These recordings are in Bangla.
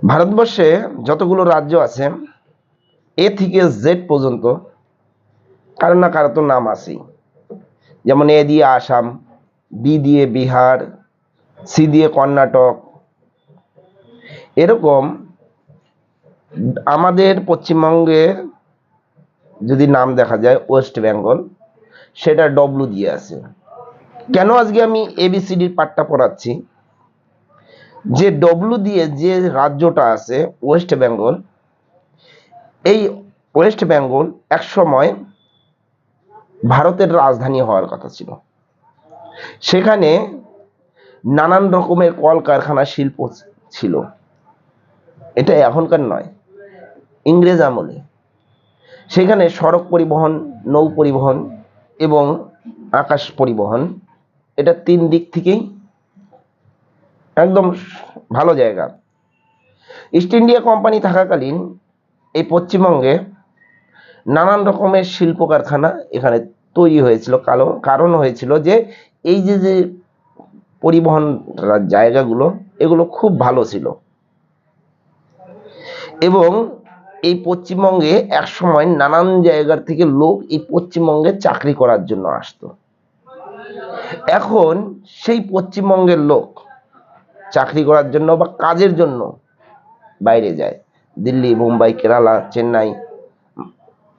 ভারতবর্ষে যতগুলো রাজ্য আছে এ থেকে জেড পর্যন্ত কারো না কারো তো নাম আছেই। যেমন এ দিয়ে আসাম, বি দিয়ে বিহার, সি দিয়ে কর্ণাটক। এরকম আমাদের পশ্চিমবঙ্গের যদি নাম দেখা যায় ওয়েস্ট বেঙ্গল, সেটা ডব্লু দিয়ে আছে। কেন আজকে আমি এবিসিডির পাঠটা পড়াচ্ছি, যে ডব্লু দিয়ে যে রাজ্যটা আছে ওয়েস্ট বেঙ্গল, এই ওয়েস্ট বেঙ্গল এক সময় ভারতের রাজধানী হওয়ার কথা ছিল। সেখানে নানান রকমের কলকারখানা শিল্প ছিল। এটা এখনকার নয়, ইংরেজ আমলে। সেখানে সড়ক পরিবহন, নৌ পরিবহন এবং আকাশ পরিবহন, এটা তিন দিক থেকেই একদম ভালো জায়গা। ইস্ট ইন্ডিয়া কোম্পানি থাকাকালীন এই পশ্চিমবঙ্গে নানান রকমের শিল্প কারখানা এখানে তৈরি হয়েছিল। কারণ হয়েছিল যে এই যে পরিবহন জায়গাগুলো, এগুলো খুব ভালো ছিল এবং এই পশ্চিমবঙ্গে এক সময় নানান জায়গার থেকে লোক এই পশ্চিমবঙ্গে চাকরি করার জন্য আসতো। এখন সেই পশ্চিমবঙ্গের লোক চাকরি করার জন্য বা কাজের জন্য বাইরে যায়, দিল্লি, মুম্বাই, কেরালা, চেন্নাই,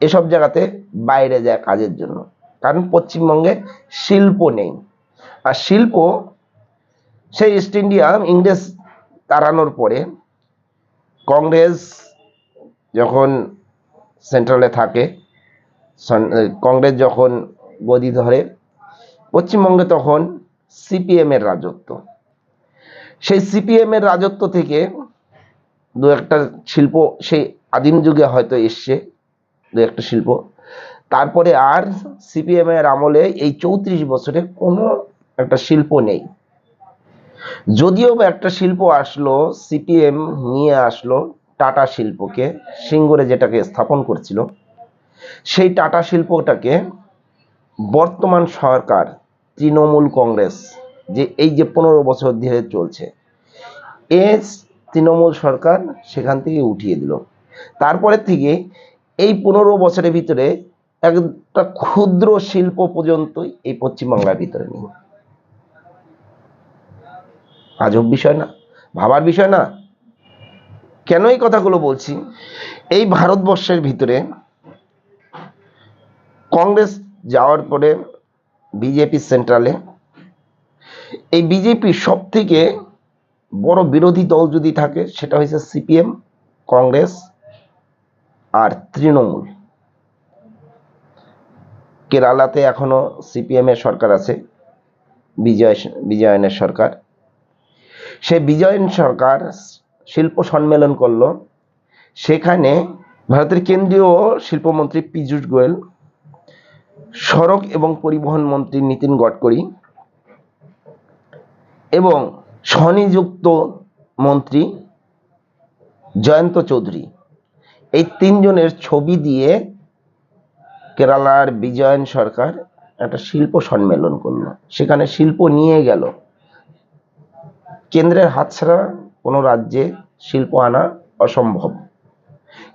এসব জায়গাতে বাইরে যায় কাজের জন্য। কারণ পশ্চিমবঙ্গে শিল্প নেই। আর শিল্প সেই ইস্ট ইন্ডিয়া ইংরেজ তাড়ানোর পরে, কংগ্রেস যখন সেন্ট্রালে থাকে, কংগ্রেস যখন গদি ধরে পশ্চিমবঙ্গে, তখন সিপিএম এর রাজত্ব। সেই সিপিএম এর রাজত্ব থেকে দু একটা শিল্প সেই আদিম যুগে হয়তো এসছে, দু একটা শিল্প। তারপরে আর সিপিএম এর আমলে এই 34 বছরে কোনো একটা শিল্প নেই। যদিও বা একটা শিল্প আসলো, সিপিএম নিয়ে আসলো টাটা শিল্পকে, সিঙ্গুরে যেটাকে স্থাপন করছিল, সেই টাটা শিল্পটাকে বর্তমান সরকার তৃণমূল কংগ্রেস, যে এই যে 15 বছর ধরে চলছে, এই তৃণমূল সরকার সেখান থেকে উঠিয়ে দিল। তারপরে থেকে এই 15 বছরের ভিতরে একটা ক্ষুদ্র শিল্প পর্যন্ত এই পশ্চিমবাংলার ভিতরে নেই। আজব বিষয় না? ভাবার বিষয় না? কেন এই কথাগুলো বলছি? এই ভারতবর্ষের ভিতরে কংগ্রেস যাওয়ার পরে বিজেপি সেন্ট্রালে, এই বিজেপি সব থেকে বড় বিরোধী দল যদি থাকে সেটা হচ্ছে সিপিএম, কংগ্রেস আর তৃণমূল। কেরালাতে এখনো সিপিএম এর সরকার আছে, বিজয়নের সরকার। সে বিজয়ন সরকার শিল্প সম্মেলন করলো। সেখানে ভারতের কেন্দ্রীয় শিল্পমন্ত্রী পীযূষ গোয়েল, সড়ক এবং পরিবহন মন্ত্রী নীতিন গডকরি এবং স্বনিযুক্ত মন্ত্রী জয়ন্ত চৌধুরী, এই তিনজনের ছবি দিয়ে কেরালার বিজয়ন সরকার একটা শিল্প সম্মেলন করলো। সেখানে শিল্প নিয়ে গেল। কেন্দ্রের হাতছাড়া কোনো রাজ্যে শিল্প আনা অসম্ভব।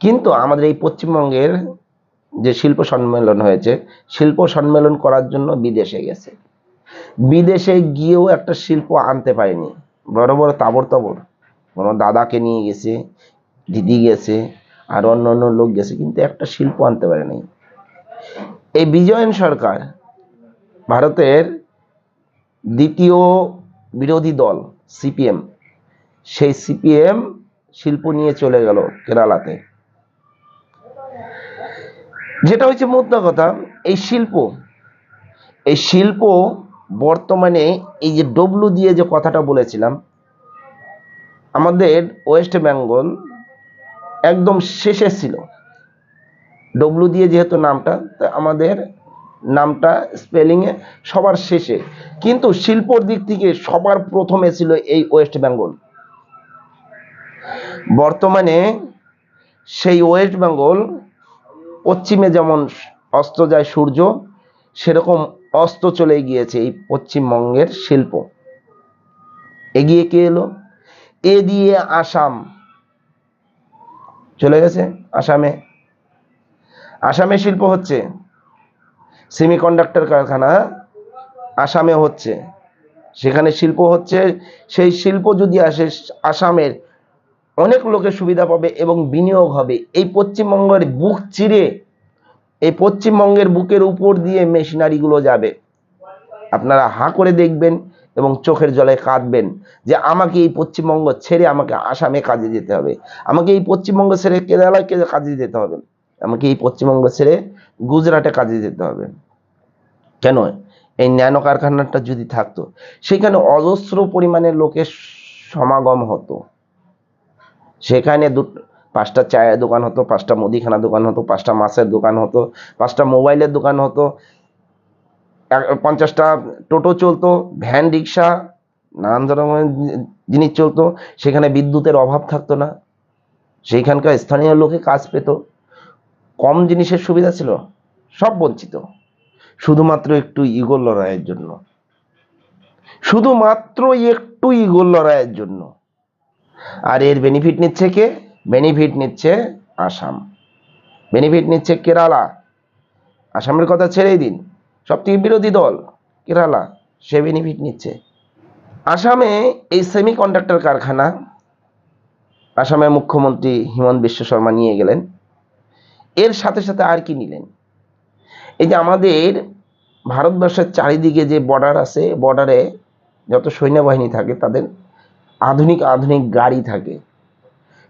কিন্তু আমাদের এই পশ্চিমবঙ্গের যে শিল্প সম্মেলন হয়েছে, শিল্প সম্মেলন করার জন্য বিদেশে গেছে। বিদেশে গিয়েও একটা শিল্প আনতে পারেনি। বড় বড় তাবড় কোনো দাদাকে নিয়ে গেছে, দিদি গেছে, আর অন্য অন্য লোক গেছে, কিন্তু একটা শিল্প আনতে পারেনি। এই বিজয়ন সরকার, ভারতের দ্বিতীয় বিরোধী দল সিপিএম, সেই সিপিএম শিল্প নিয়ে চলে গেল কেরালাতে। যেটা হচ্ছে মোদ্দা কথা, এই শিল্প বর্তমানে এই যে ডব্লু দিয়ে যে কথাটা বলেছিলাম, আমাদের ওয়েস্ট বেঙ্গল একদম শেষে ছিল। ডব্লু দিয়ে যেহেতু নামটা, আমাদের নামটা স্পেলিংয়ে সবার শেষে, কিন্তু শিল্পর দিক থেকে সবার প্রথমে ছিল এই ওয়েস্ট বেঙ্গল। বর্তমানে সেই ওয়েস্ট বেঙ্গল, পশ্চিমে যেমন অস্ত যায় সূর্য, সেরকম অস্ত চলে গিয়েছে এই পশ্চিমবঙ্গের শিল্প। এগিয়ে কে এলো? এ দিয়ে আসাম, বি দিয়ে বিহার, সি দিয়ে কর্ণাটক। এই তিনজনের ছবি দিয়ে কেরালার বিজয়ন সরকার একটা শিল্প সম্মেলন করলো। সেখানে চলে গেছে আসামে। আসামে শিল্প হচ্ছে, সেমিকন্ডাক্টর কারখানা আসামে হচ্ছে, সেখানে শিল্প হচ্ছে। সেই শিল্প যদি আসে আসামের অনেক লোকের সুবিধা পাবে এবং বিনিয়োগ হবে। এই পশ্চিমবঙ্গের বুক চিরে, এই পশ্চিমবঙ্গের বুকের উপর দিয়ে মেশিনারিগুলো যাবে। আপনারা হাঁ করে দেখবেন এবং চোখের জলে কাঁদবেন যে আমাকে এই পশ্চিমবঙ্গ ছেড়ে আমাকে আসামে কাজে যেতে হবে, আমাকে এই পশ্চিমবঙ্গ ছেড়ে কেরালায় কাজে যেতে হবে, আমাকে এই পশ্চিমবঙ্গ ছেড়ে গুজরাটে কাজে যেতে হবে। কেন? এই ন্যানো কারখানাটা যদি থাকতো, সেখানে অজস্র পরিমাণে লোকের সমাগম হতো। সেখানে 5টা চায়ের দোকান হতো, 5টা মুদিখানা দোকান হতো, 5টা মাছের দোকান হতো, 5টা মোবাইলের দোকান হতো, 50টা টোটো চলতো, ভ্যান রিক্সা, নানান ধরনের জিনিস চলতো। সেখানে বিদ্যুতের অভাব থাকতো না, সেইখানকার স্থানীয় লোকে কাজ পেত। কম জিনিসের সুবিধা ছিল, সব বঞ্চিত, শুধুমাত্র একটু ইগোর লড়াইয়ের জন্য, শুধুমাত্র একটু ইগোর লড়াইয়ের জন্য। আর এর বেনিফিট নিচ্ছে কে? বেনিফিট নিচ্ছে আসাম, বেনিফিট নিচ্ছে কেরালা। আসামের কথা ছেড়েই দিন, সবথেকে বিরোধী দল কেরালা, সে বেনিফিট নিচ্ছে। আসামে এই সেমিকন্ডাক্টর কারখানা আসামের মুখ্যমন্ত্রী হিমন্ত বিশ্ব শর্মা নিয়ে গেলেন। এর সাথে সাথে আর কি নিলেন? এই যে আমাদের ভারতবর্ষের চারিদিকে যে বর্ডার আছে, বর্ডারে যত সৈন্যবাহিনী থাকে তাদের আধুনিক আধুনিক গাড়ি থাকে।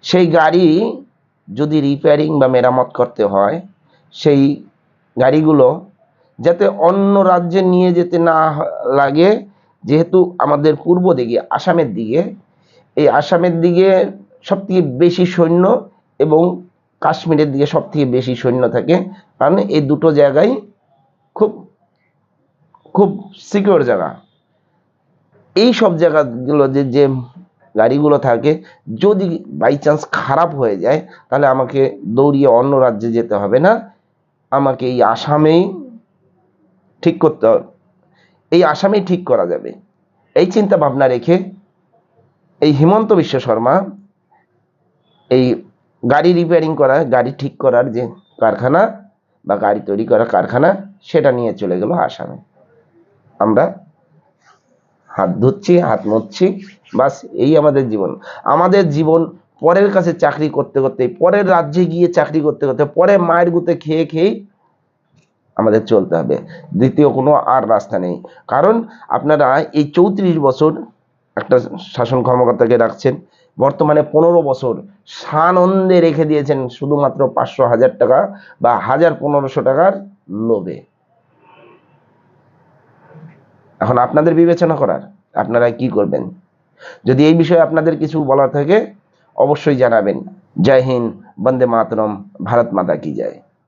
সেই গাড়ি যদি রিপেয়ারিং বা মেরামত করতে হয়, সেই গাড়িগুলো যাতে অন্য রাজ্যে নিয়ে যেতে না লাগে, যেহেতু আমাদের পূর্ব দিকে আসামের দিকে, এই আসামের দিকে সবথেকে বেশি সৈন্য এবং কাশ্মীরের দিকে সবথেকে বেশি সৈন্য থাকে, কারণ এই দুটো জায়গায় খুব খুব সিকিউর জায়গা। এই সব জায়গাগুলো যে গাড়িগুলো থাকে, যদি বাই চান্স খারাপ হয়ে যায়, তাহলে আমাকে দৌড়িয়ে অন্য রাজ্যে যেতে হবে না, আমাকে এই আসামেই ঠিক করতে হবে, এই আসামেই ঠিক করা যাবে। এই চিন্তা ভাবনা রেখে এই হিমন্ত বিশ্ব শর্মা এই গাড়ি রিপেয়ারিং করা, গাড়ি ঠিক করার যে কারখানা বা গাড়ি তৈরি করার কারখানা, সেটা নিয়ে চলে গেল আসামে। আমরা হাত ধুচ্ছি, হাত মুছছি, বাস এই আমাদের জীবন। আমাদের জীবন পরের কাছে চাকরি করতে করতে, পরের রাজ্যে গিয়ে চাকরি করতে করতে, পরে মায়ের গুতে খেয়ে খেয়েই আমাদের চলতে হবে। দ্বিতীয় কোনো আর রাস্তা নেই। কারণ আপনারা এই 34 বছর একটা শাসন ক্ষমতাকে রাখছেন, বর্তমানে 15 বছর সানন্দে রেখে দিয়েছেন শুধুমাত্র 500-1000 টাকা বা 1000-1500 টাকার লোভে। এখন আপনাদের বিবেচনা করার, আপনারা কি করবেন। যদি এই বিষয়ে আপনাদের কিছু বলার থাকে অবশ্যই জানাবেন। জয় হিন্দ, বন্দে মাতরম, ভারত মাতা কি জয়।